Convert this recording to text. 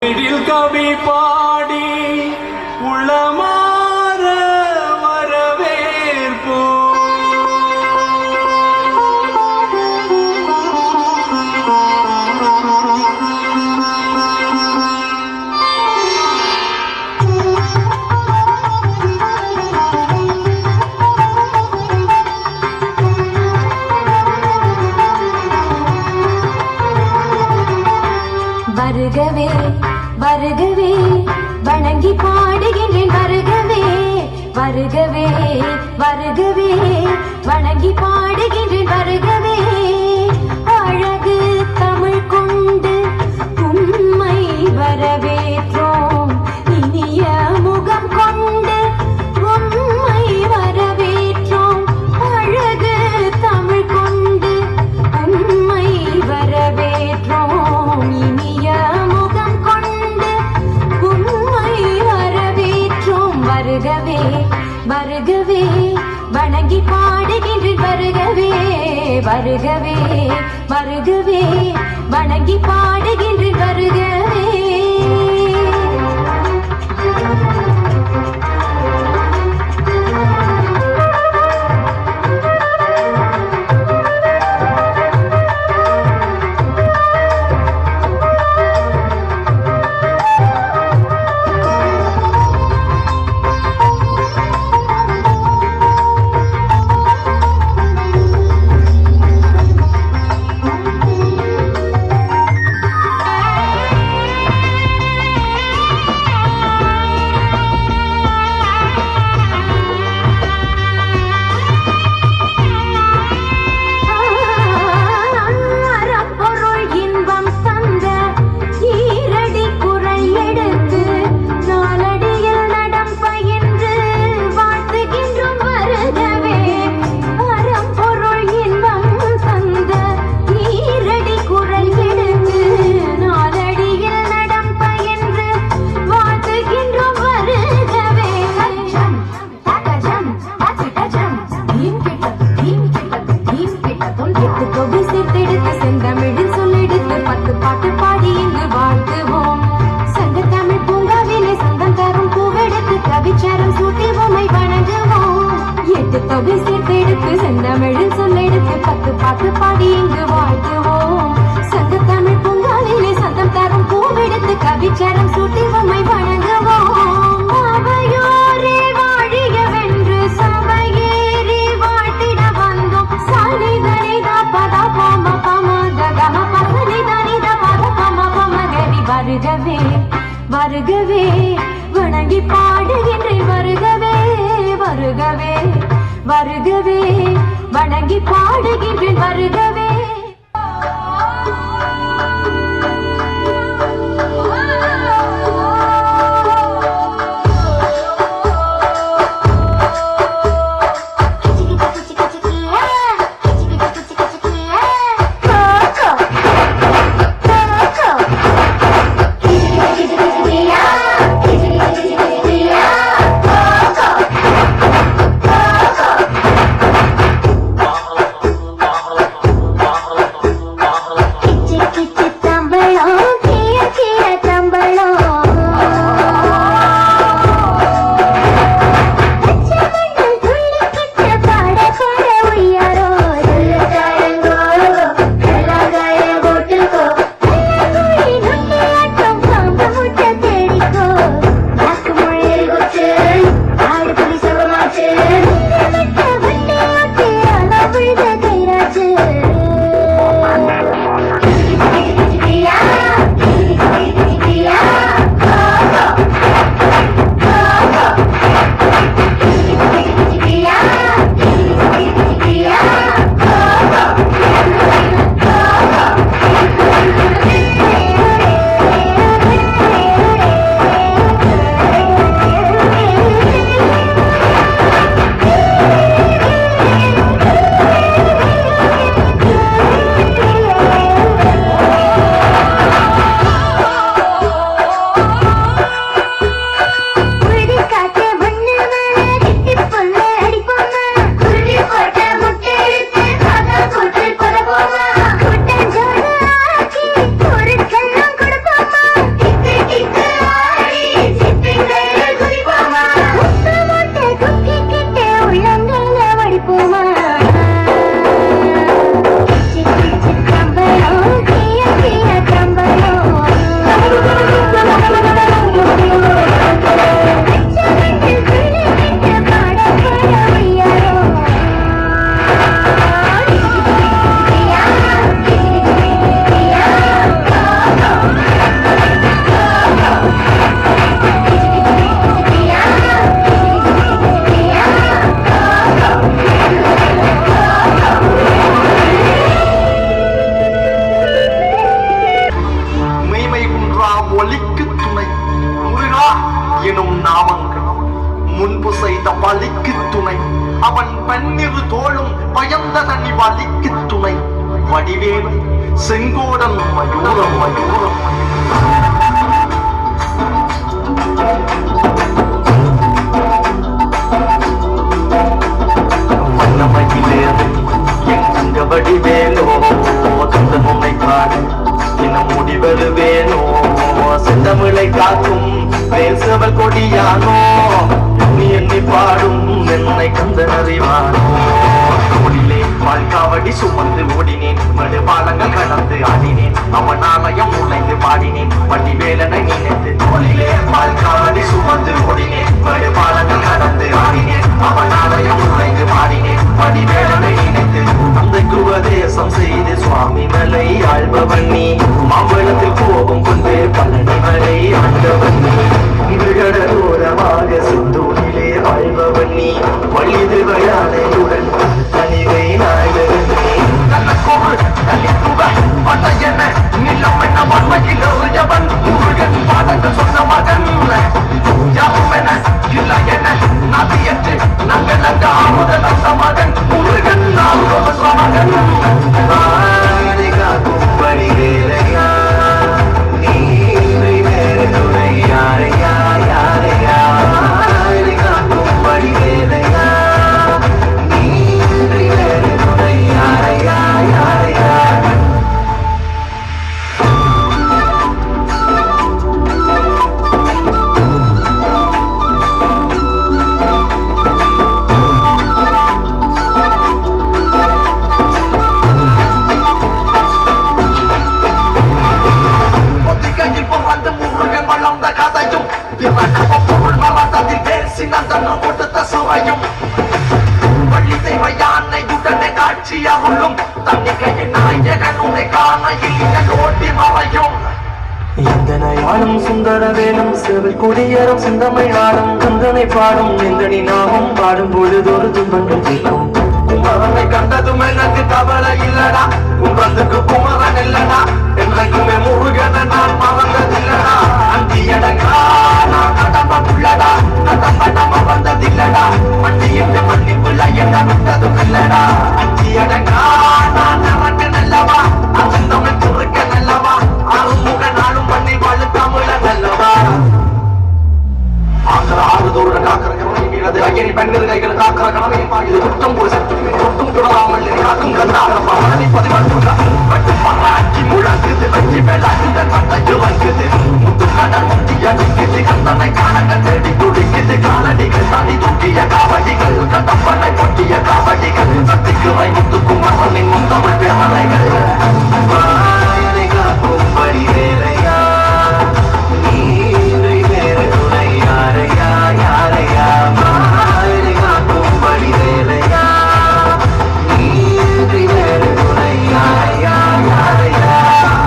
கவி பாடி உளமாற வரவேற்போ வருகவே வருகவே வணங்கி பாடுகின்றேன் வருகவே வருகவே வருகவே வணங்கி பாடுகின்றேன் வருகவே அழகு தமிழ் கொண்டு உம்மை வரவேற்றோம் இனிய முகம் கொண்டு உம்மை வரவேற்றோம் அழகு தமிழ் கொண்டு உம்மை வரவேற்றோம் இனிய முகம் கொண்டு உம்மை வரவேற்றோம் வருகவே வருகவே வணங்கி பாடுகின்றேன் வருகவே வருகவே வருகவே வணங்கி பாடுகின்றேன் வருகவே தொகை சேர்த்தெடுத்து செந்தமிழில் சொல்லெடுத்து பத்து பாட்டு பாடி இங்கு வாழ்த்துவோம் சங்க தமிழ் பூங்காவிலே சந்தம் தரும் பூவெடுத்து கவிச்சரம் சூட்டி உம்மை வணங்குவோம் அவையோரே வாழியவென்று சபையேறி வாழ்த்திட வந்தோம் சாலிதனிதா பதா பம பம கம பசனிதனித பத பம பம கரி வருகவே வருகவே வணங்கி பாடுகின்றேன் வருகவே வருகவே வருகவே வணங்கி பாடுகின்றேன் வருகவே எனும் நாமங்கள் முன்பு செய்த பலிக்கு துணை. அவன் பன்னிரு தோளும் பயந்த தனி வலிக்கு துணை. வடிவேலும் செங்கோடன் மயூரம் மயூரம் வண்ணமயிலேறு என் தங்க வடிவேலோ தந்த முன்னை பாடு என்ன முடிவெழுவேனோ செந்தமிழை காக்கும் பேசவல் கொடியானோ எண்ணி எண்ணி பாடும் என்னை கந்தன் அறிவானோ. தோளிலே பால்காவடி சுமந்து ஓடினேன் மடு பாலங்கள் கடந்து ஆடினேன் அவன் ஆலயம் நுழைந்து பாடினேன் வடிவேலனை நினைத்து. தோளிலே பால்காவடி சுமந்து ஓடினேன் மடு பாலங்கள் கடந்து ஆடினேன் அவன் ஆலயம் நுழைந்து பாடினேன் வடிவேலனை நினைத்து. தந்தைக்கு உபதேசம் செய்து சுவாமி மலை ஆழ்பவன் நீ மாம்பழத்தில் கோபம் கொண்டு பழனி மலை ஆண்டவன் நீ. கடலோரமாக சிந்தூரிலே வாழ்பவன் நீ வழிது வயானையுடன் தனிவை நாயகன் நீ. நல்ல கோவில் தனித்துவ பட்டையன நிலம் என்ன வன்மையில் எறியவன் முருகன் பாடங்கள் சொன்ன மகன் யாவும் என இல்லை என நதியற்று நாங்கள் அங்க ஆமுதல் அந்த மகன் முருகன் நாங்கள் மகன். காக்கும் வடிவேலையா நீ வேறு துணை யாரையா யாரையா காக்கும் வடிவேலையா நீ வேறு துணை யாரையா யாரையா. சுந்தரவேலும் செவில் குடியரும் சிந்தமிழ் ஆடும் கந்தனை பாடும் எந்தனி நாமும் பாடும் பொழுதொரு துன்பங்கள் தீர்க்கும். குமரனை கண்டதும் எனக்கு கவலை இல்லடா கும்பத்துக்கு குமரன் இல்லடா என்றைக்குமே முருகனை நான் மறந்ததில்லடா. அந்தியடங்கா நான் கடம்ப புள்ளடா கடம்ப வந்ததில்லடா மண்டியிட்டு மன்னிப்புள்ள என்ன விட்டதும் இல்லடா. அஞ்சியடங்கா நான் நடக்க நல்லவா அதன் தமிழ் துருக்க நல்லவா அருமுக நாளும் பண்ணி வாழ தமிழ நல்லவா. ஆக்கிற ஆறுதோடு காக்கிற கவனை மீது ஐயனி பெண்கள் கைகள் காக்கிற கணவை இது குற்றம் ஒரு சக்தி ஒட்டும் தொடராமல் காக்கும் கந்தாரம் மனதை பதிவாக்குங்க மட்டும் பராக்கி முழங்குது வெற்றி மேலாக்குது கட்டைக்கு வைக்குது முத்து கடல் முத்திய நிற்குது கந்தனை காணங்கள் தேடி துடிக்குது காலடிகள் தனி தூக்கிய காவடிகள் கட்டப்பனை பொட்டிய காவடிகள் சக்திக்கு வை முத்துக்கும் மரணின் முத்தமிழ் பேரனை